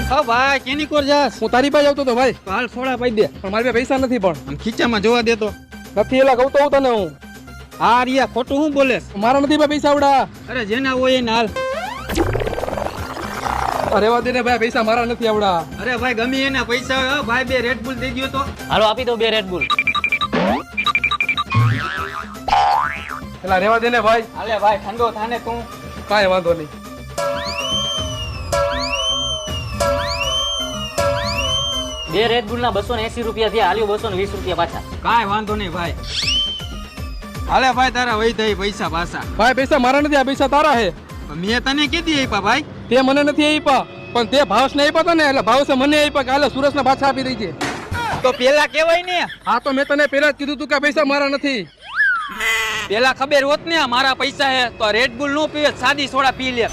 હા ભાઈ કેની કોર જાસ? હું તારી પાસે આવતો તો ભાઈ, હાલ સોડા પાઈ દે. પણ મારી પાસે પૈસા નથી. પણ આમ ખીચામાં જોવા દેતો. નથી એલા કહું તો હું તને. હું હા રિયા ખોટું હું બોલે? મારા નથી ભાઈ પૈસા આવડા. અરે જેના હોય એને હાલ. અરે વા દે ને ભાઈ, પૈસા મારા નથી આવડા. અરે ભાઈ ગમે એના પૈસા હોય. ભાઈ બે રેડ બુલ દઈ દ્યો તો. હાલો આપી દો 2 રેડ બુલ. એલા રેવા દે ને ભાઈ. હાલે ભાઈ ઠંડો થાને તું. કાંઈ વાંધો નહીં. બે રેડ બુલ ના 280 રૂપિયા થયા. હાલ્યો 220 રૂપિયા પાછા. કાંઈ વાંધો નહીં ભાઈ. હાલે ભાઈ તારા વહી થઈ પૈસા પાછા. ભાઈ પૈસા મારા નથી, આ પૈસા તારા હે. મેં તને કીધી આપ્યા ભાઈ. તે મને નથી આપ્યા, પણ તે ભાવસ ને આપ્યા હતા ને, એટલે ભાવસે મને આપ્યા કે હાલે સુરજ ના પાછા આપી દઈ છે. તો પેલા કેવાય ને. હા તો મેં તને પેલા જ કીધું તું કે પૈસા મારા નથી. પેલા ખબર હોત ને મારા પૈસા હે તો રેડ બુલ નો પીવે, સાદી સોડા પી લે.